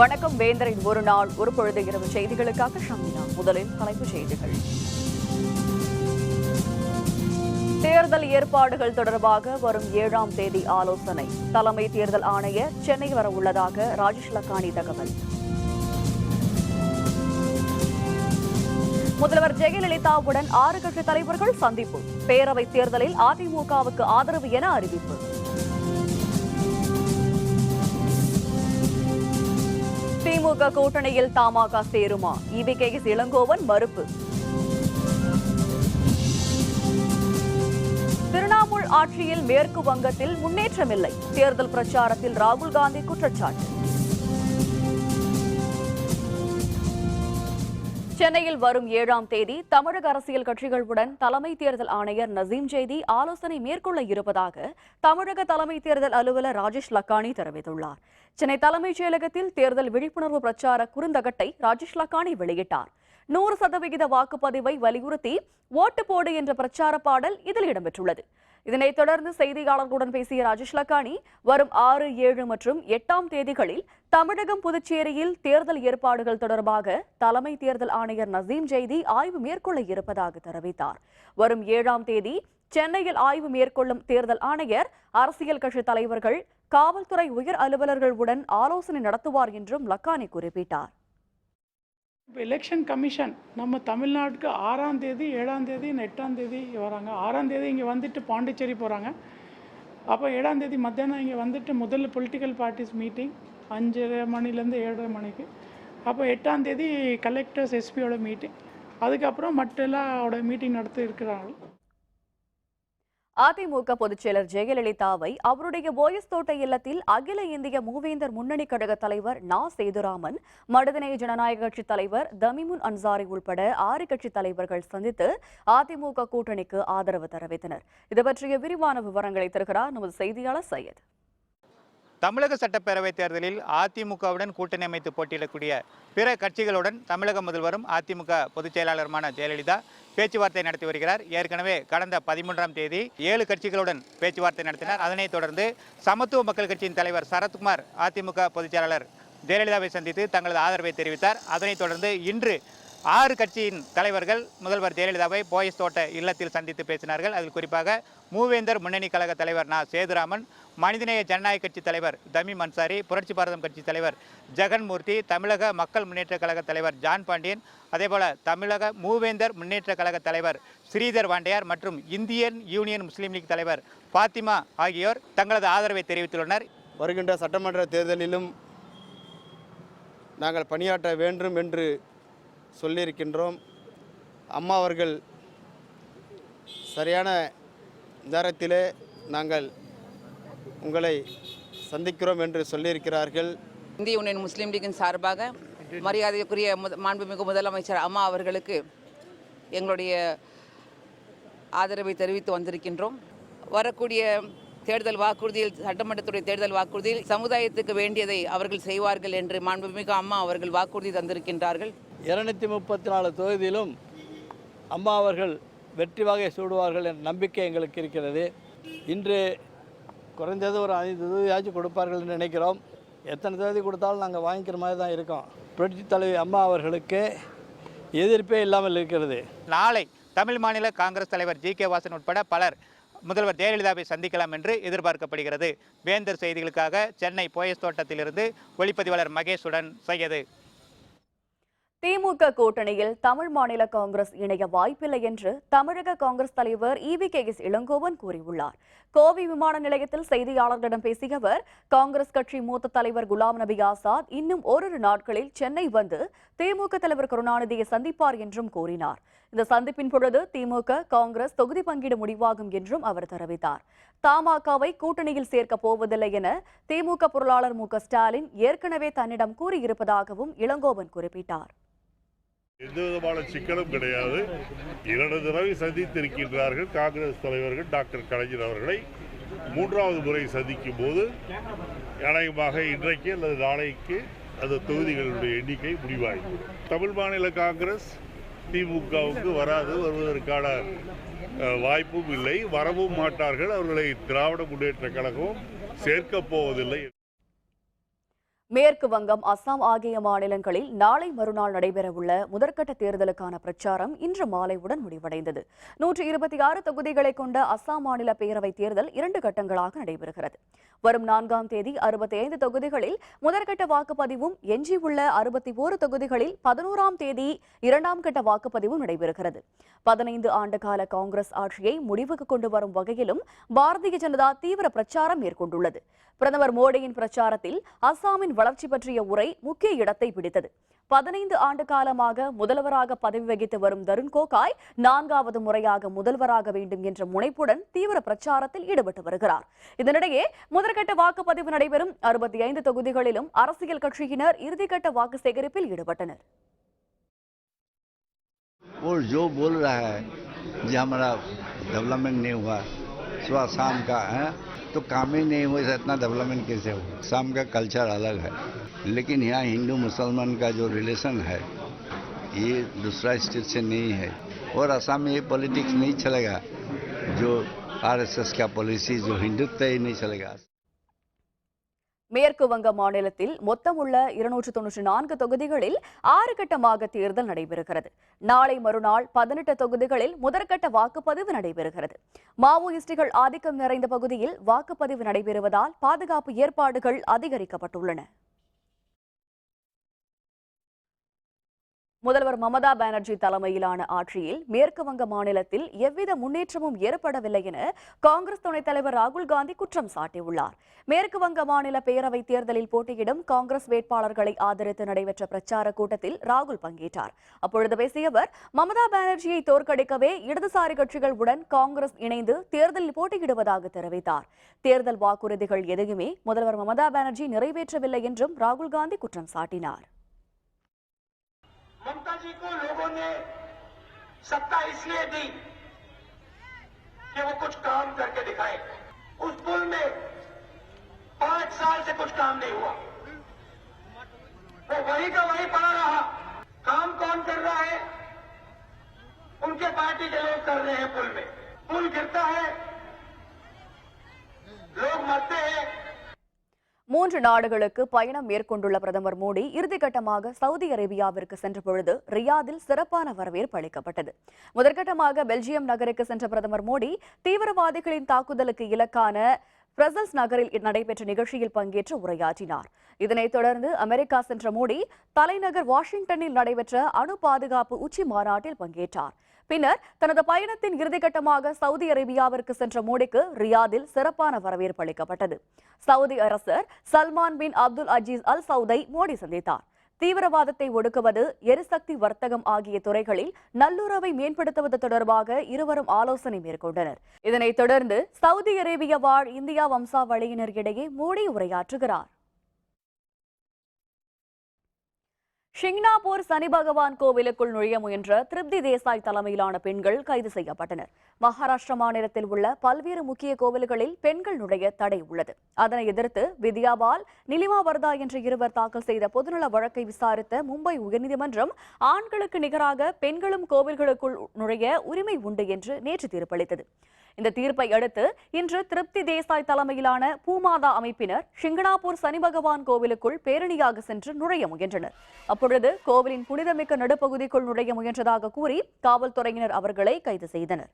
வணக்கம் வேந்தரின் ஒரு நாள் ஒரு பொழுது இரவு செய்திகளுக்காக ஷமினா. முதலில் தலைப்புச் செய்திகள். தேர்தல் ஏற்பாடுகள் தொடர்பாக வரும் 7ஆம் தேதி ஆலோசனை. தலைமை தேர்தல் ஆணையர் சென்னை வர உள்ளதாக ராஜேஷ் லக்கானி தகவல். முதல்வர் ஜெயலலிதாவுடன் 6 கட்சி தலைவர்கள் சந்திப்பு. பேரவைத் தேர்தலில் அதிமுகவுக்கு ஆதரவு என அறிவிப்பு. திமுக கூட்டணியில் தமாக சேருமா? EVKS இளங்கோவன் மறுப்பு. திரிணாமுல் ஆட்சியில் மேற்கு வங்கத்தில் முன்னேற்றமில்லை. தேர்தல் பிரச்சாரத்தில் ராகுல் காந்தி குற்றச்சாட்டு. சென்னையில் வரும் 7ஆம் தேதி தமிழக அரசியல் கட்சிகளுடன் தலைமை தேர்தல் ஆணையர் நசீம் ஜெய்தி ஆலோசனை மேற்கொள்ள இருப்பதாக தமிழக தலைமை தேர்தல் அலுவலர் ராஜேஷ் லக்கானி தெரிவித்துள்ளார். சென்னை தலைமைச் செயலகத்தில் தேர்தல் விழிப்புணர்வு பிரச்சார குறுந்தகட்டை ராஜேஷ் லக்கானி வெளியிட்டார். 100% வாக்குப்பதிவை வலியுறுத்தி ஓட்டு போடு என்ற பிரச்சார பாடல் இதில் இடம்பெற்றுள்ளது. இதனைத் தொடர்ந்து செய்தியாளர்களுடன் பேசிய ராஜேஷ் லக்கானி, வரும் 6, 7 மற்றும் 8ஆம் தேதிகளில் தமிழகம், புதுச்சேரியில் தேர்தல் ஏற்பாடுகள் தொடர்பாக தலைமை தேர்தல் ஆணையர் நசீம் ஜெய்தி ஆய்வு மேற்கொள்ள இருப்பதாக தெரிவித்தார். வரும் 7ஆம் தேதி சென்னையில் ஆய்வு மேற்கொள்ளும் தேர்தல் ஆணையர் அரசியல் கட்சி தலைவர்கள், காவல்துறை உயர் அலுவலர்களுடன் ஆலோசனை நடத்துவார் என்றும் லக்கானி குறிப்பிட்டார். இப்போ எலெக்ஷன் கமிஷன் நம்ம தமிழ்நாட்டுக்கு 6ஆம் தேதி, 7ஆம் தேதி, 8ஆம் தேதி வராங்க. 6ஆம் தேதி இங்கே வந்துட்டு பாண்டிச்சேரி போகிறாங்க. அப்போ 7ஆம் தேதி மத்தியானம் இங்கே வந்துட்டு முதல்ல பொலிட்டிக்கல் பார்ட்டிஸ் மீட்டிங் 5:30 மணிலேருந்து 7:30 மணிக்கு. அப்போ 8ஆம் தேதி கலெக்டர்ஸ் எஸ்பியோட மீட்டிங். அதுக்கப்புறம் மற்ற எல்லாரோட மீட்டிங் நடத்தி இருக்கிறாங்க. அதிமுக பொதுச்செயலர் ஜெயலலிதாவை அவருடைய போயஸ் தோட்ட இல்லத்தில் அகில இந்திய மூவேந்தர் முன்னணி கழக தலைவர் நா. சேதுராமன், மனிதநேய ஜனநாயக கட்சி தலைவர் தமிமுன் அன்சாரி உள்பட 6 கட்சி தலைவர்கள் சந்தித்து அதிமுக கூட்டணிக்கு ஆதரவு தெரிவித்தனர். இது பற்றிய விரிவான விவரங்களை தருகிறார் நமது செய்தியாளர் சையத். தமிழக சட்டப்பேரவைத் தேர்தலில் அதிமுகவுடன் கூட்டணி அமைத்து போட்டியிடக்கூடிய பிற கட்சிகளுடன் தமிழக முதல்வரும் அதிமுக பொதுச் செயலாளருமான ஜெயலலிதா பேச்சுவார்த்தை நடத்தி வருகிறார். ஏற்கனவே கடந்த 13ஆம் தேதி 7 கட்சிகளுடன் பேச்சுவார்த்தை நடத்தினார். அதனைத் தொடர்ந்து சமத்துவ மக்கள் கட்சியின் தலைவர் சரத்குமார் அதிமுக பொதுச் செயலாளர் ஜெயலலிதாவை சந்தித்து தங்களது ஆதரவை தெரிவித்தார். அதனைத் தொடர்ந்து இன்று 6 கட்சியின் தலைவர்கள் முதல்வர் ஜெயலலிதாவை போயஸ் தோட்ட இல்லத்தில் சந்தித்து பேசினார்கள். அதில் குறிப்பாக மூவேந்தர் முன்னணி கழக தலைவர் நா. சேதுராமன், மனிதநேய ஜனநாயக கட்சி தலைவர் தமிம் அன்சாரி, புரட்சி பாரதம் கட்சி தலைவர் ஜெகன்மூர்த்தி, தமிழக மக்கள் முன்னேற்ற கழக தலைவர் ஜான் பாண்டியன், அதேபோல தமிழக மூவேந்தர் முன்னேற்ற கழக தலைவர் ஸ்ரீதர் வாண்டையார் மற்றும் இந்தியன் யூனியன் முஸ்லீம் லீக் தலைவர் பாத்திமா ஆகியோர் தங்களது ஆதரவை தெரிவித்துள்ளனர். வருகின்ற சட்டமன்ற தேர்தலிலும் நாங்கள் பணியாற்ற வேண்டும் என்று சொல்லியிருக்கின்றோம். அம்மா அவர்கள் சரியான நேரத்திலே நாங்கள் உங்களை சந்திக்கிறோம் என்று சொல்லியிருக்கிறார்கள். இந்திய யூனியன் முஸ்லீம் லீக்கின் சார்பாக மரியாதைக்குரிய மாண்புமிகு முதலமைச்சர் அம்மா அவர்களுக்கு எங்களுடைய ஆதரவை தெரிவித்து வந்திருக்கின்றோம். வரக்கூடிய தேர்தல் வாக்குறுதியில், சட்டமன்றத்துடைய தேர்தல் வாக்குறுதியில் சமுதாயத்துக்கு வேண்டியதை அவர்கள் செய்வார்கள் என்று மாண்புமிகு அம்மா அவர்கள் வாக்குறுதி தந்திருக்கின்றார்கள். 234 தொகுதியிலும் அம்மா அவர்கள் வெற்றி வாகை சூடுவார்கள் என்ற நம்பிக்கை எங்களுக்கு இருக்கிறது. இன்று குறைந்தது ஒரு 5 தொகுதியாச்சும் கொடுப்பார்கள் என்று நினைக்கிறோம். எத்தனை தொகுதி கொடுத்தாலும் நாங்கள் வாங்கிக்கிற மாதிரி தான் இருக்கோம். புரட்சி தலைவி அம்மா அவர்களுக்கு எதிர்ப்பே இல்லாமல் இருக்கிறது. நாளை தமிழ் மாநில காங்கிரஸ் தலைவர் ஜி. கே. வாசன் உட்பட பலர் முதல்வர் ஜெயலலிதாவை சந்திக்கலாம் என்று எதிர்பார்க்கப்படுகிறது. வேந்தர் செய்திகளுக்காக சென்னை போயஸ் தோட்டத்திலிருந்து ஒளிப்பதிவாளர் மகேஷுடன் சையது. திமுக கூட்டணியில் தமிழ் மாநில காங்கிரஸ் இணைய வாய்ப்பில்லை என்று தமிழக காங்கிரஸ் தலைவர் EVKS இளங்கோவன் கூறியுள்ளார். கோவை விமான நிலையத்தில் செய்தியாளர்களிடம் பேசிய அவர், காங்கிரஸ் கட்சி மூத்த தலைவர் குலாம் நபி ஆசாத் இன்னும் ஓரிரு நாட்களில் சென்னை வந்து திமுக தலைவர் கருணாநிதியை சந்திப்பார் என்றும் கூறினார். இந்த சந்திப்பின் பொழுது திமுக காங்கிரஸ் தொகுதி பங்கீடு முடிவாகும் என்றும் அவர் தெரிவித்தார். தமாகவை கூட்டணியில் சேர்க்கப் போவதில்லை என திமுக பொருளாளர் மு. ஸ்டாலின் ஏற்கனவே தன்னிடம் கூறியிருப்பதாகவும் இளங்கோவன் குறிப்பிட்டார். எந்த விதமான சிக்கலும் கிடையாது. 2 தடவை சந்தித்திருக்கின்றார்கள் காங்கிரஸ் தலைவர்கள். டாக்டர் கலைஞர் அவர்களை 3வது முறை சந்திக்கும் போது அநேகமாக இன்றைக்கு அல்லது நாளைக்கு அந்த தொகுதிகளுடைய எண்ணிக்கை முடிவாகும். தமிழ் மாநில காங்கிரஸ் திமுகவுக்கு வருவதற்கான வாய்ப்பும் இல்லை, வரவும் மாட்டார்கள். அவர்களை திராவிட முன்னேற்ற கழகம் சேர்க்கப் போவதில்லை. மேற்கு வங்கம், அஸ்ஸாம் ஆகிய மாநிலங்களில் நாளை மறுநாள் நடைபெறவுள்ள முதற்கட்ட தேர்தலுக்கான பிரச்சாரம் இன்று மாலையுடன் முடிவடைந்தது. 126 தொகுதிகளை கொண்ட அஸ்ஸாம் மாநில பேரவைத் தேர்தல் 2 கட்டங்களாக நடைபெறுகிறது. வரும் 4ஆம் தேதி 65 தொகுதிகளில் முதற்கட்ட வாக்குப்பதிவும், எஞ்சியுள்ள 61 தொகுதிகளில் 11ஆம் தேதி 2ஆம் கட்ட வாக்குப்பதிவும் நடைபெறுகிறது. 15 ஆண்டுகால காங்கிரஸ் ஆட்சியை முடிவுக்கு கொண்டு வரும் வகையிலும் பாரதிய ஜனதா தீவிர பிரச்சாரம் மேற்கொண்டுள்ளது. பிரதமர் மோடியின் பிரச்சாரத்தில் அஸ்ஸாமின் வளர்ச்சி பற்றிய உரை முக்கிய இடத்தை பிடித்தது. 15 ஆண்டு காலமாக முதல்வராக பதவி வகித்து வரும் தருண் கோகாய் 4வது முறையாக முதல்வராக வேண்டும் என்ற முனைப்புடன் தீவிர பிரச்சாரத்தில் ஈடுபட்டு வருகிறார். இதனிடையே முதற்கட்ட வாக்குப்பதிவு நடைபெறும் 65 தொகுதிகளிலும் அரசியல் கட்சியினர் இறுதிக்கட்ட வாக்கு சேகரிப்பில் ஈடுபட்டனர். और जो बोल रहा है कि हमारा डेवलपमेंट नहीं हुआ, सो आसाम का है तो काम ही नहीं हुआ, इतना डेवलपमेंट कैसे हो? आसाम का कल्चर अलग है, लेकिन यहाँ हिंदू मुसलमान का जो रिलेशन है ये दूसरा स्टेट से नहीं है। और आसाम में ये पॉलिटिक्स नहीं चलेगा, जो आरएसएस का पॉलिसी, जो हिंदुत्व ही नहीं चलेगा। மேற்கு வங்க மாநிலத்தில் மொத்தமுள்ள 294 தொகுதிகளில் 6 கட்டமாக தேர்தல் நடைபெறுகிறது. நாளை மறுநாள் 18 தொகுதிகளில் முதற்கட்ட வாக்குப்பதிவு நடைபெறுகிறது. மாவோயிஸ்டுகள் ஆதிக்கம் நிறைந்த பகுதியில் வாக்குப்பதிவு நடைபெறுவதால் பாதுகாப்பு ஏற்பாடுகள் அதிகரிக்கப்பட்டுள்ளன. முதல்வர் மமதா பானர்ஜி தலைமையிலான ஆட்சியில் மேற்கு வங்க மாநிலத்தில் எவ்வித முன்னேற்றமும் ஏற்படவில்லை என காங்கிரஸ் துணைத் தலைவர் ராகுல் காந்தி குற்றம் சாட்டியுள்ளார். மேற்கு வங்க மாநில பேரவைத் தேர்தலில் போட்டியிடும் காங்கிரஸ் வேட்பாளர்களை ஆதரித்து நடைபெற்ற பிரச்சார கூட்டத்தில் ராகுல் பங்கேற்றார். அப்பொழுது பேசிய அவர், மமதா பானர்ஜியை தோற்கடிக்கவே இடதுசாரி கட்சிகளுடன் காங்கிரஸ் இணைந்து தேர்தலில் போட்டியிடுவதாக தெரிவித்தார். தேர்தல் வாக்குறுதிகள் எதையுமே முதல்வர் மமதா பானர்ஜி நிறைவேற்றவில்லை என்றும் ராகுல் காந்தி குற்றம் சாட்டினார். ममता जी को लोगों ने सत्ता इसलिए दी कि वो कुछ काम करके दिखाए। उस पुल में 5 साल से कुछ काम नहीं हुआ, वो वहीं का वहीं पड़ा रहा। काम कौन कर रहा है? उनके पार्टी के लोग कर रहे हैं। पुल में पुल गिरता है, लोग मरते हैं। 3 நாடுகளுக்கு பயணம் மேற்கொண்டுள்ள பிரதமர் மோடி இறுதிக்கட்டமாக சவுதி அரேபியாவிற்கு சென்ற பொழுது ரியாதில் சிறப்பான வரவேற்பு அளிக்கப்பட்டது. முதற்கட்டமாக பெல்ஜியம் நகருக்கு சென்ற பிரதமர் மோடி தீவிரவாதிகளின் தாக்குதலுக்கு இலக்கான பிரசல்ஸ் நகரில் நடைபெற்ற நிகழ்ச்சியில் பங்கேற்று உரையாற்றினார். இதனைத் தொடர்ந்து அமெரிக்கா சென்ற மோடி தலைநகர் வாஷிங்டனில் நடைபெற்ற அணு பாதுகாப்பு உச்சி மாநாட்டில் பங்கேற்றார். பின்னர் தனது பயணத்தின் இறுதிக்கட்டமாக சவுதி அரேபியாவிற்கு சென்ற மோடிக்கு ரியாதில் சிறப்பான வரவேற்பு அளிக்கப்பட்டது. சவுதி அரசர் சல்மான் பின் அப்துல் அஜீஸ் அல் சவுதை மோடி சந்தித்தார். தீவிரவாதத்தை ஒடுக்குவது, எரிசக்தி, வர்த்தகம் ஆகிய துறைகளில் நல்லுறவை மேம்படுத்துவது தொடர்பாக இருவரும் ஆலோசனை மேற்கொண்டனர். இதனைத் தொடர்ந்து சவுதி அரேபிய வாழ் இந்தியா வம்சாவளியினர் இடையே மோடி உரையாற்றுகிறார். ஷிங்னாபூர் சனி பகவான் கோவிலுக்குள் நுழைய முயன்ற திருப்தி தேசாய் தலைமையிலான பெண்கள் கைது செய்யப்பட்டனர். மகாராஷ்டிரா மாநிலத்தில் உள்ள பல்வேறு முக்கிய கோவில்களில் பெண்கள் நுழைய தடை உள்ளது. அதனை எதிர்த்து வித்யாபால், நிலிமா வர்தா என்ற இருவர் தாக்கல் செய்த பொதுநல வழக்கை விசாரித்த மும்பை உயர்நீதிமன்றம் ஆண்களுக்கு நிகராக பெண்களும் கோவில்களுக்குள் நுழைய உரிமை உண்டு என்று நேற்று தீர்ப்பளித்தது. இந்த தீர்ப்பை அடுத்து இன்று திருப்தி தேசாய் தலைமையிலான பூமாதா அமைப்பினர் ஷிங்னாபூர் சனி பகவான் கோவிலுக்குள் பேரணியாக சென்று நுழைய முயன்றனர். அப்பொழுது கோவிலின் புனிதமிக்க நடுப்பகுதிக்குள் நுழைய முயன்றதாக கூறி காவல்துறையினர் அவர்களை கைது செய்தனர்.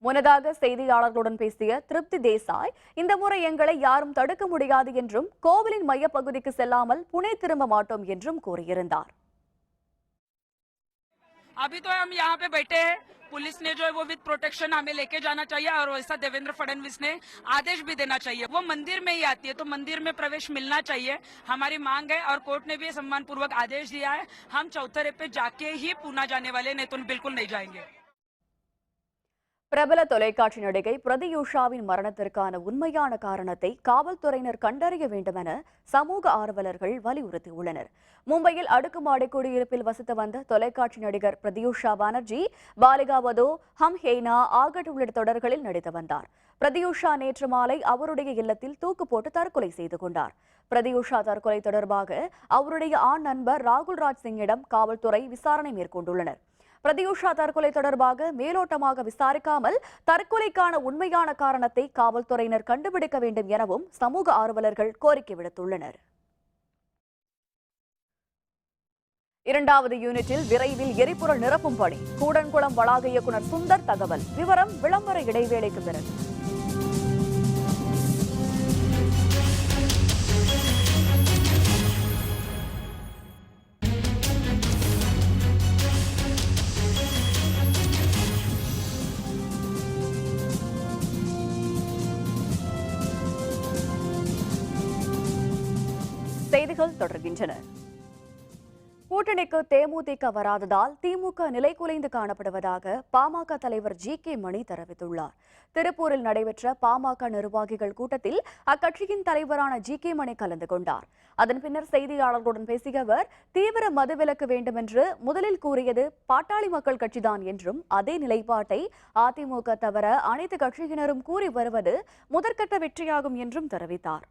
முன்னதாக செய்தியாளர்களுடன் பேசிய திருப்தி தேசாய், இந்த முறை எங்களை யாரும் தடுக்க முடியாது என்றும் கோவிலின் மையப்பகுதிக்கு செல்லாமல் புனே திரும்ப மாட்டோம் என்றும் கூறியிருந்தார். अभी तो हम यहाँ पे बैठे हैं, पुलिस ने जो है वो विद प्रोटेक्शन हमें लेके जाना चाहिए और वैसा देवेंद्र फडणवीस ने आदेश भी देना चाहिए। वो मंदिर में ही आती है तो मंदिर में प्रवेश मिलना चाहिए, हमारी मांग है और कोर्ट ने भी सम्मान पूर्वक आदेश दिया है। हम चौथरे पे जाके ही पूना जाने वाले, नहीं तो बिल्कुल नहीं जाएंगे। பிரபல தொலைக்காட்சி நடிகை பிரதியூஷாவின் மரணத்திற்கான உண்மையான காரணத்தை காவல்துறையினர் கண்டறிய வேண்டுமென சமூக ஆர்வலர்கள் வலியுறுத்தியுள்ளனர். மும்பையில் அடுக்குமாடி குடியிருப்பில் வசித்து வந்த தொலைக்காட்சி நடிகர் பிரதியூஷா பானர்ஜி பாலிகா வதோ, ஹம் ஹேனா, ஆகட் உள்ளிட்ட தொடர்களில் நடித்து வந்தார். பிரதியூஷா நேற்று மாலை அவருடைய இல்லத்தில் தூக்கு போட்டு தற்கொலை செய்து கொண்டார். பிரதியூஷா தற்கொலை தொடர்பாக அவருடைய ஆண் நண்பர் ராகுல் ராஜ் சிங்கிடம் காவல்துறை விசாரணை மேற்கொண்டுள்ளனர். பிரதியூஷா தற்கொலை தொடர்பாக மேலோட்டமாக விசாரிக்காமல் தற்கொலைக்கான உண்மையான காரணத்தை காவல்துறையினர் கண்டுபிடிக்க வேண்டும் எனவும் சமூக ஆர்வலர்கள் கோரிக்கை விடுத்துள்ளனர். 2வது யூனிட்டில் விரைவில் எரிபொருள் நிரப்பும் பணி. கூடன்குளம் வளாக இயக்குநர் சுந்தர் தகவல். விவரம் விளம்பர இடைவேளைக்கு பிறகு. செய்திகள் தொடர்கின்றன. கூட்டணிக்கு தேமுதிக வராததால் திமுக நிலைகுலைந்து காணப்படுவதாக பாமக தலைவர் ஜி.கே. மணி தெரிவித்துள்ளார். திருப்பூரில் நடைபெற்ற பாமக நிர்வாகிகள் கூட்டத்தில் அக்கட்சியின் தலைவரான ஜி.கே. மணி கலந்து கொண்டார். அதன் பின்னர் செய்தியாளர்களுடன் பேசிய அவர், தீவிர மதுவிலக்கு வேண்டும் என்று முதலில் கூறியது பாட்டாளி மக்கள் கட்சிதான் என்றும், அதே நிலைப்பாட்டை அதிமுக தவிர அனைத்து கட்சியினரும் கூறி வருவது முதற்கட்ட வெற்றியாகும் என்றும் தெரிவித்தார்.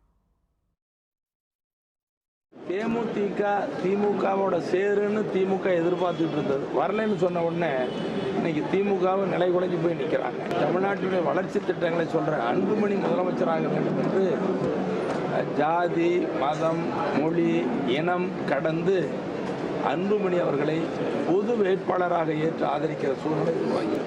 தேமுதிக திமுகவோட சேருன்னு திமுக எதிர்பார்த்துட்டு இருந்தது. வரலன்னு சொன்ன உடனே இன்னைக்கு திமுகவும் நிலை குலைஞ்சு போய் நிற்கிறாங்க. தமிழ்நாட்டினுடைய வளர்ச்சி திட்டங்களை சொல்ற அன்புமணி முதலமைச்சராக வேண்டும் என்று ஜாதி, மதம், மொழி, இனம் கடந்து அன்புமணி அவர்களை பொது வேட்பாளராக ஏற்று ஆதரிக்கிற சூழ்நிலை உருவாகி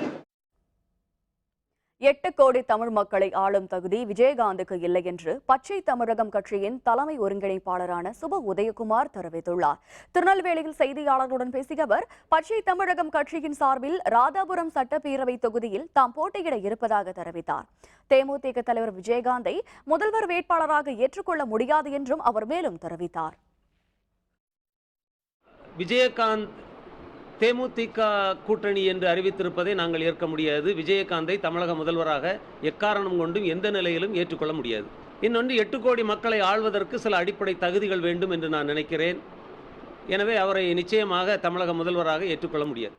8 கோடி தமிழ் மக்களை ஆளும் தகுதி விஜயகாந்துக்கு இல்லை என்று பச்சை தமிழகம் கட்சியின் தலைமை ஒருங்கிணைப்பாளரான சுப உதயகுமார் தெரிவித்துள்ளார். திருநெல்வேலியில் செய்தியாளர்களுடன் பேசிய அவர், பச்சை தமிழகம் கட்சியின் சார்பில் ராதாபுரம் சட்டப்பேரவை தொகுதியில் தாம் போட்டியிட இருப்பதாக தெரிவித்தார். தேமுதிக தலைவர் விஜயகாந்தை முதல்வர் வேட்பாளராக ஏற்றுக்கொள்ள முடியாது என்றும் அவர் மேலும் தெரிவித்தார். விஜயகாந்த் தேமுதிக கூட்டணி என்று அறிவித்திருப்பதை நாங்கள் ஏற்க முடியாது. விஜயகாந்தை தமிழக முதல்வராக எக்காரணம் கொண்டும் எந்த நிலையிலும் ஏற்றுக்கொள்ள முடியாது. இன்னொன்று, 8 கோடி மக்களை ஆள்வதற்கு சில அடிப்படை தகுதிகள் வேண்டும் என்று நான் நினைக்கிறேன். எனவே அவரை நிச்சயமாக தமிழக முதல்வராக ஏற்றுக்கொள்ள முடியாது.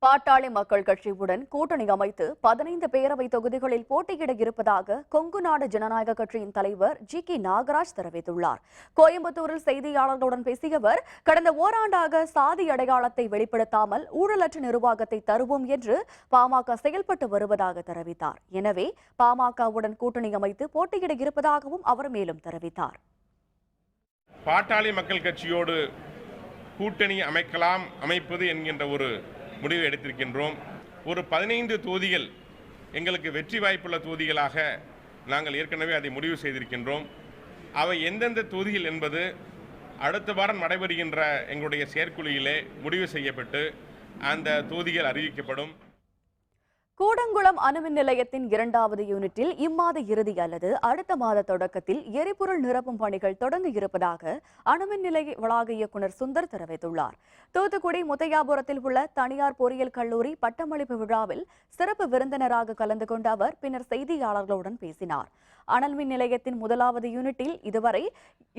பாட்டாளி மக்கள் கட்சியுடன் கூட்டணி அமைத்து 15 பேரவை தொகுதிகளில் போட்டியிட இருப்பதாக கொங்கு நாடு ஜனநாயக கட்சியின் தலைவர் ஜி.கே. நாகராஜ் தெரிவித்துள்ளார். கோயம்புத்தூரில் செய்தியாளர்களுடன் பேசிய அவர், கடந்த ஓராண்டாக சாதி அடையாளத்தை வெளிப்படுத்தாமல் ஊழலற்ற நிர்வாகத்தை தருவோம் என்று பாமக செயல்பட்டு வருவதாக தெரிவித்தார். எனவே பாமகவுடன் கூட்டணி அமைத்து போட்டியிட இருப்பதாகவும் அவர் மேலும் தெரிவித்தார். பாட்டாளி மக்கள் கட்சியோடு கூட்டணி அமைப்பது என்கின்ற ஒரு முடிவு எடுத்திருக்கின்றோம். ஒரு 15 தொகுதிகள் எங்களுக்கு வெற்றி வாய்ப்புள்ள தொகுதிகளாக நாங்கள் ஏற்கனவே அதை முடிவு செய்திருக்கின்றோம். அவை எந்தெந்த தொகுதிகள் என்பது அடுத்த வாரம் நடைபெறுகின்ற எங்களுடைய செயற்குழுவிலே முடிவு செய்யப்பட்டு அந்த தொகுதிகள் அறிவிக்கப்படும். கூடங்குளம் அணுமின் நிலையத்தின் 2வது யூனிட்டில் இம்மாத இறுதி அல்லது அடுத்த மாத தொடக்கத்தில் எரிபொருள் நிரப்பும் பணிகள் தொடங்க இருப்பதாக அணுமின் நிலைய வளாக இயக்குநர் சுந்தர் தெரிவித்துள்ளார். தூத்துக்குடி முத்தையாபுரத்தில் உள்ள தனியார் பொறியியல் கல்லூரி பட்டமளிப்பு விழாவில் சிறப்பு விருந்தினராக கலந்து கொண்ட அவர் பின்னர் செய்தியாளர்களுடன் பேசினார். அனல்மின் நிலையத்தின் 1வது யூனிட்டில் இதுவரை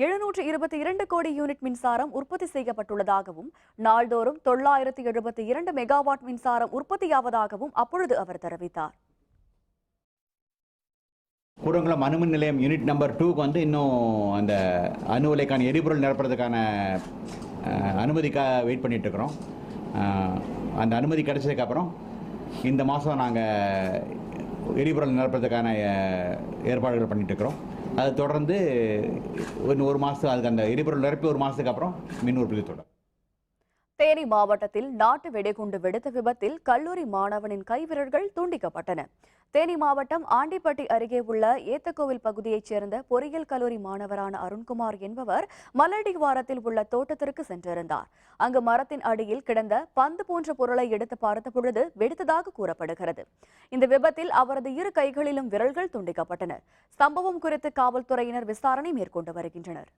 722 கோடி யூனிட் மின்சாரம் உற்பத்தி செய்யப்பட்டுள்ளதாகவும் நாள்தோறும் 972 மெகாவாட் மின்சாரம் உற்பத்தியாவதாகவும் அப்பொழுது அவர் தெரிவித்தார். கூடங்குளம் அணுமின் நிலையம் யூனிட் நம்பர் 2க்கு வந்து இன்னும் அந்த அணு உலைக்கான எரிபொருள் நிரப்புறதுக்கான அனுமதிக்காக வெயிட் பண்ணிட்டு இருக்கிறோம். அந்த அனுமதி கிடைச்சதுக்கப்புறம் இந்த மாதம் நாங்கள் எரிபொருள் நிரப்புறதுக்கான ஏற்பாடுகள் பண்ணிட்டு இருக்கிறோம். அதை தொடர்ந்து ஒரு மாதம் அதுக்கு அந்த எரிபொருள் நிரப்பி 1 மாதத்துக்கு அப்புறம் மின் உற்பத்தி தொடரும். தேனி மாவட்டத்தில் நாட்டு வெடிகுண்டு வெடித்த விபத்தில் கல்லூரி மாணவனின் கைவிரல்கள் துண்டிக்கப்பட்டன. தேனி மாவட்டம் ஆண்டிப்பட்டி அருகே உள்ள ஏத்தக்கோவில் பகுதியைச் சேர்ந்த பொறியியல் கல்லூரி மாணவரான அருண்குமார் என்பவர் மலடிவாரத்தில் உள்ள தோட்டத்திற்கு சென்றிருந்தார். அங்கு மரத்தின் அடியில் கிடந்த பந்து போன்ற பொருளை எடுத்து பார்த்த பொழுது வெடித்ததாக கூறப்படுகிறது. இந்த விபத்தில் அவரது 2 கைகளிலும் விரல்கள் துண்டிக்கப்பட்டன. சம்பவம் குறித்து காவல்துறையினர் விசாரணை மேற்கொண்டு வருகின்றனர்.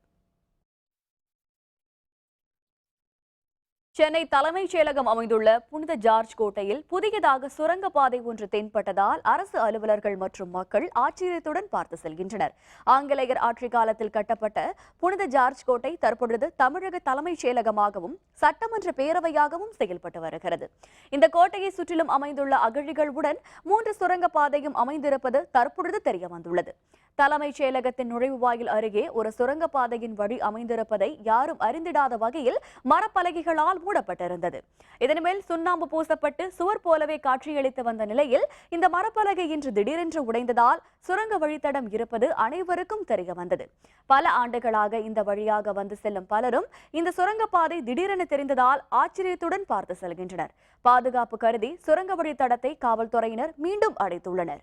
சென்னை தலைமைச் செயலகம் அமைந்துள்ள புனித ஜார்ஜ் கோட்டையில் புதியதாக சுரங்கப்பாதை ஒன்று தென்பட்டதால் அரசு அலுவலர்கள் மற்றும் மக்கள் ஆச்சரியத்துடன் பார்த்து செல்கின்றனர். ஆங்கிலேயர் ஆட்சி காலத்தில் கட்டப்பட்ட புனித ஜார்ஜ் கோட்டை தற்பொழுது தமிழக தலைமைச் செயலகமாகவும் சட்டமன்ற பேரவையாகவும் செயல்பட்டு வருகிறது. இந்த கோட்டையை சுற்றிலும் அமைந்துள்ள அகழிகளுடன் 3 சுரங்கப்பாதையும் அமைந்திருப்பது தற்பொழுது தெரியவந்துள்ளது. தலைமைச் செயலகத்தின் நுழைவுவாயில் அருகே ஒரு சுரங்கப்பாதையின் வழி அமைந்திருப்பதை யாரும் அறிந்திடாத வகையில் மரப்பலகைகளால் மூடப்பட்டிருந்தது. இதன் மேல் சுண்ணாம்பு பூசப்பட்டு சுவர் போலவே காட்சியளித்து வந்த நிலையில் இந்த மரப்பலகை இன்று திடீரென்று உடைந்ததால் சுரங்க வழித்தடம் இருப்பது அனைவருக்கும் தெரிய வந்தது. பல ஆண்டுகளாக இந்த வழியாக வந்து செல்லும் பலரும் இந்த சுரங்கப்பாதை திடீரென தெரிந்ததால் ஆச்சரியத்துடன் பார்த்து செல்கின்றனர். பாதுகாப்பு கருதி சுரங்க வழித்தடத்தை காவல்துறையினர் மீண்டும் அடைத்துள்ளனர்.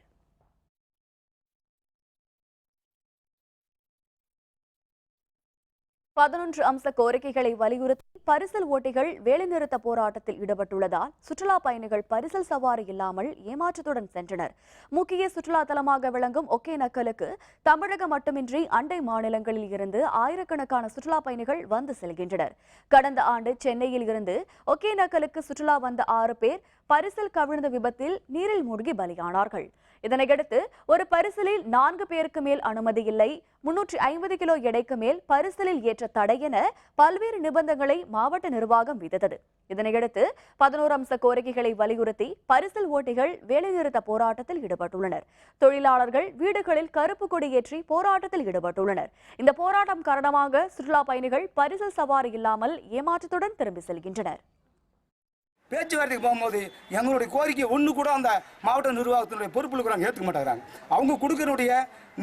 11 அம்ச கோரிக்கைகளை வலியுறுத்தி பரிசல் ஓட்டிகள் வேலைநிறுத்த போராட்டத்தில் ஈடுபட்டுள்ளதால் சுற்றுலா பயணிகள் பரிசல் சவாரி இல்லாமல் ஏமாற்றத்துடன் சென்றனர். முக்கிய சுற்றுலா தலமாக விளங்கும் ஒகேனக்கலுக்கு தமிழகம் மட்டுமின்றி அண்டை மாநிலங்களில் இருந்து ஆயிரக்கணக்கான சுற்றுலா பயணிகள் வந்து செல்கின்றனர். கடந்த ஆண்டு சென்னையில் இருந்து ஒகேனக்கலுக்கு சுற்றுலா வந்த 6 பேர் பரிசல் கவிழ்ந்த விபத்தில் நீரில் மூழ்கி பலியானார்கள். இதனையடுத்து ஒரு பரிசலில் 4 பேருக்கு மேல் அனுமதி இல்லை, 350 கிலோ எடைக்கு மேல் பரிசலில் ஏற்ற தடை என பல்வேறு நிபந்தனைகளை மாவட்ட நிர்வாகம் விதித்தது. இதனையடுத்து 11 அம்ச கோரிக்கைகளை வலியுறுத்தி பரிசல் ஓட்டிகள் வேலைநிறுத்த போராட்டத்தில் ஈடுபட்டுள்ளனர். தொழிலாளர்கள் வீடுகளில் கருப்பு கொடி ஏற்றி போராட்டத்தில் ஈடுபட்டுள்ளனர். இந்த போராட்டம் காரணமாக சுற்றுலா பயணிகள் பரிசல் சவாரி இல்லாமல் ஏமாற்றத்துடன் திரும்பி செல்கின்றனர். பேச்சுவார்த்தைக்கு போகும்போது எங்களுடைய கோரிக்கை ஒன்று கூட அந்த மாவட்ட நிர்வாகத்தினுடைய பொறுப்பில் கூட ஏற்றுக்க மாட்டேங்கிறாங்க. அவங்க கொடுக்கறனுடைய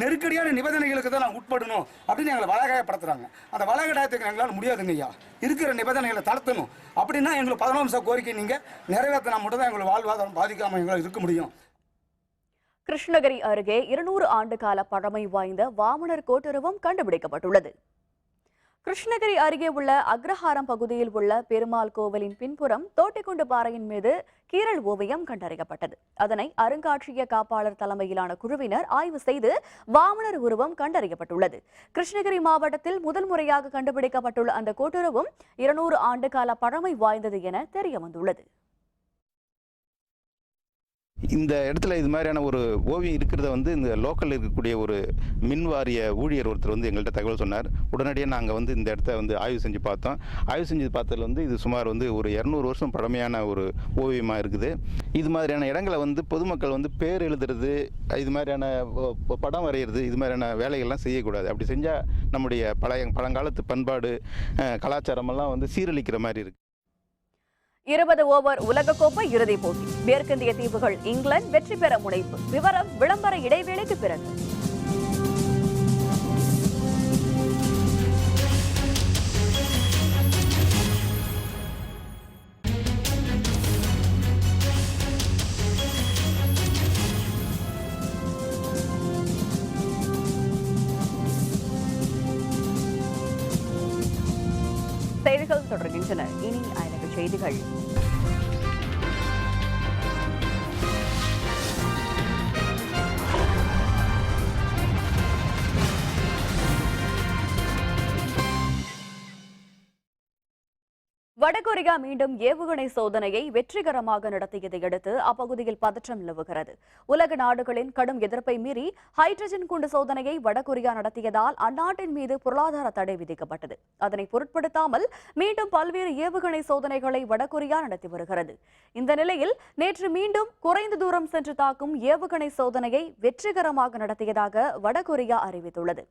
நெருக்கடியான நிபந்தனைகளுக்கு தான் நான் உட்படணும் அப்படின்னு எங்களை வளகாயப்படுத்துறாங்க. அந்த வளகடாயத்துக்கு எங்களால் முடியாதுங்க ஐயா. இருக்கிற நிபந்தனைகளை தளர்த்தணும். அப்படின்னா எங்களுக்கு 11 அம்ச கோரிக்கை நீங்கள் நிறைவேற்றினா மட்டும் தான் எங்களுக்கு வாழ்வாதாரம் பாதிக்காமல் எங்களால் இருக்க முடியும். கிருஷ்ணகிரி அருகே 200 ஆண்டு கால பழமை வாய்ந்த வாமனர் கோட்டுருவம் கண்டுபிடிக்கப்பட்டுள்ளது. கிருஷ்ணகிரி அருகே உள்ள அக்ரஹாரம் பகுதியில் உள்ள பெருமாள் கோவிலின் பின்புறம் தோட்டிக்குண்டு பாறையின் மீது கீரல் ஓவியம் கண்டறியப்பட்டது. அதனை அருங்காட்சியக காப்பாளர் தலைமையிலான குழுவினர் ஆய்வு செய்து வாமனர் உருவம் கண்டறியப்பட்டுள்ளது. கிருஷ்ணகிரி மாவட்டத்தில் முதல் முறையாக கண்டுபிடிக்கப்பட்டுள்ள அந்த கோட்டுருவம் 200 ஆண்டு கால பழமை வாய்ந்தது என தெரிய வந்துள்ளது. இந்த இடத்துல இது மாதிரியான ஒரு ஓவியம் இருக்கிறத இந்த லோக்கலில் இருக்கக்கூடிய ஒரு மின் வாரிய ஊழியர் ஒருத்தர் எங்கள்கிட்ட தகவல் சொன்னார். உடனடியாக நாங்கள் இந்த இடத்த ஆய்வு செஞ்சு பார்த்தோம். ஆய்வு செஞ்சு பார்த்ததில் இது சுமார் ஒரு 200 வருஷம் பழமையான ஒரு ஓவியமாக இருக்குது. இது மாதிரியான இடங்களை பொதுமக்கள் பேர் எழுதுறது, இது மாதிரியான படம் வரைகிறது, இது மாதிரியான வேலைகள்லாம் செய்யக்கூடாது. அப்படி செஞ்சால் நம்முடைய பழங்காலத்து பண்பாடு கலாச்சாரமெல்லாம் சீரழிக்கிற மாதிரி இருக்குது. 20 ஓவர் உலகக்கோப்பை இறுதிப் போட்டி. மேற்கிந்திய தீவுகள் இங்கிலாந்து வெற்றி பெற முனைப்பு. விவரம் விளம்பர இடைவேளைக்கு பிறகு. செய்திகள் தொடர்கின்றன. இனி அயலக செய்திகள். வடகொரியா மீண்டும் ஏவுகணை சோதனையை வெற்றிகரமாக நடத்தியதை அடுத்து அப்பகுதியில் பதற்றம் நிலவுகிறது. உலக நாடுகளின் கடும் எதிர்ப்பை மீறி ஹைட்ரஜன் குண்டு சோதனையை வடகொரியா நடத்தியதால் அந்நாட்டின் மீது பொருளாதார தடை விதிக்கப்பட்டது. அதனை பொருட்படுத்தாமல் மீண்டும் பல்வேறு ஏவுகணை சோதனைகளை வடகொரியா நடத்தி வருகிறது. இந்த நிலையில் நேற்று மீண்டும் குறைந்த தூரம் சென்று தாக்கும் ஏவுகணை சோதனையை வெற்றிகரமாக நடத்தியதாக வடகொரியா அறிவித்துள்ளது.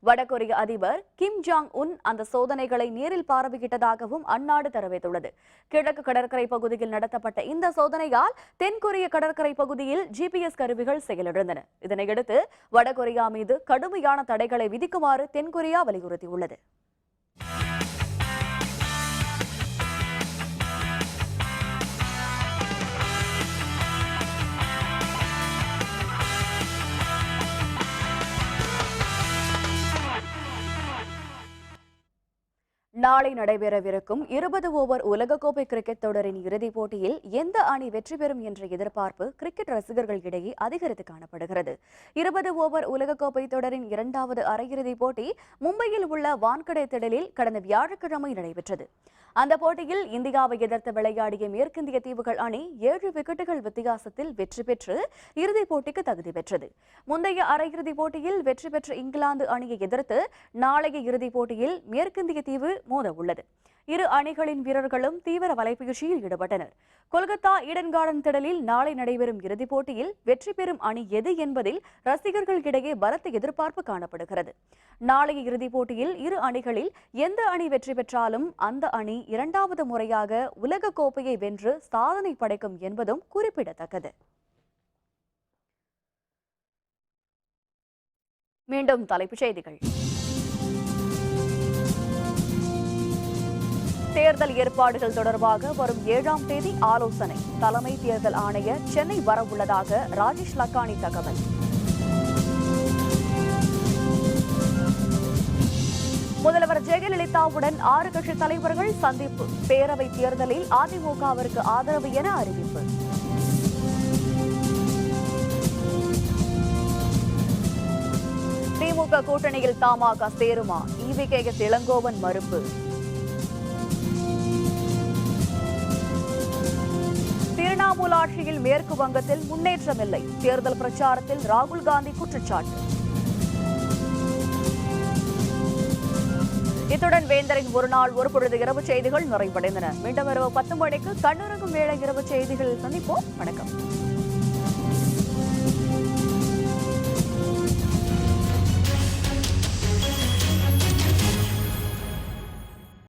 வடகொரிய அதிபர் கிம் ஜாங் உன் அந்த சோதனைகளை நேரில் பார்வையிட்டதாகவும் அந்நாடு தெரிவித்துள்ளது. கிழக்கு கடற்கரை பகுதியில் நடத்தப்பட்ட இந்த சோதனையால் தென்கொரிய கடற்கரை பகுதியில் GPS கருவிகள் செயலிழந்தன. இதனையடுத்து வடகொரியா மீது கடுமையான தடைகளை விதிக்குமாறு தென்கொரியா வலியுறுத்தியுள்ளது. நாளை நடைபெறவிருக்கும் 20 ஓவர் உலகக்கோப்பை கிரிக்கெட் தொடரின் இறுதிப் போட்டியில் எந்த அணி வெற்றி பெறும் என்ற எதிர்பார்ப்பு கிரிக்கெட் ரசிகர்கள் இடையே அதிகரித்து காணப்படுகிறது. 20 ஓவர் உலகக்கோப்பை தொடரின் 2வது அரையிறுதிப் போட்டி மும்பையில் உள்ள வான்கடே திடலில் கடந்த வியாழக்கிழமை நடைபெற்றது. அந்த போட்டியில் இந்தியாவை எதிர்த்து விளையாடிய மேற்கிந்திய தீவுகள் அணி 7 விக்கெட்டுகள் வித்தியாசத்தில் வெற்றி பெற்று இறுதிப் போட்டிக்கு தகுதி பெற்றது. முந்தைய அரையிறுதிப் போட்டியில் வெற்றி பெற்ற இங்கிலாந்து அணியை எதிர்த்து நாளைய இறுதிப் போட்டியில் மேற்கிந்திய தீவு மோத உள்ளது. இரு அணிகளின் வீரர்களும் தீவிர வலைப்பயிற்சியில் ஈடுபட்டனர். கொல்கத்தா ஈடன் கார்டன் திடலில் நாளை நடைபெறும் இறுதிப் போட்டியில் வெற்றி பெறும் அணி எது என்பதில் ரசிகர்களிடையே பலத்த எதிர்பார்ப்பு காணப்படுகிறது. நாளைய இறுதிப் போட்டியில் இரு அணிகளில் எந்த அணி வெற்றி பெற்றாலும் அந்த அணி 2வது முறையாக உலக கோப்பையை வென்று சாதனை படைக்கும் என்பதும் குறிப்பிடத்தக்கது. மீண்டும் தலைப்புச் செய்திகள். தேர்தல் ஏற்பாடுகள் தொடர்பாக வரும் 7ஆம் தேதி ஆலோசனை. தலைமை தேர்தல் ஆணையர் சென்னை வரவுள்ளதாக ராஜேஷ் லக்கானி தகவல். முதல்வர் ஜெயலலிதாவுடன் 6 கட்சி தலைவர்கள் சந்திப்பு. பேரவைத் தேர்தலில் அதிமுகவிற்கு ஆதரவு என அறிவிப்பு. திமுக கூட்டணியில் தமாக சேருமா? EVKS இளங்கோவன் மறுப்பு. திரிணாமுல் ஆட்சியில் மேற்கு வங்கத்தில் முன்னேற்றமில்லை. தேர்தல் பிரச்சாரத்தில் ராகுல் காந்தி குற்றச்சாட்டு. இத்துடன் வேந்தரின் ஒரு நாள் ஒரு பொழுது இரவு செய்திகள் நிறைவடைந்தன. மீண்டும் இரவு 10 மணிக்கு கண்ணுறங்கும் வேளை இரவு செய்திகளில் சந்திப்போம். வணக்கம்.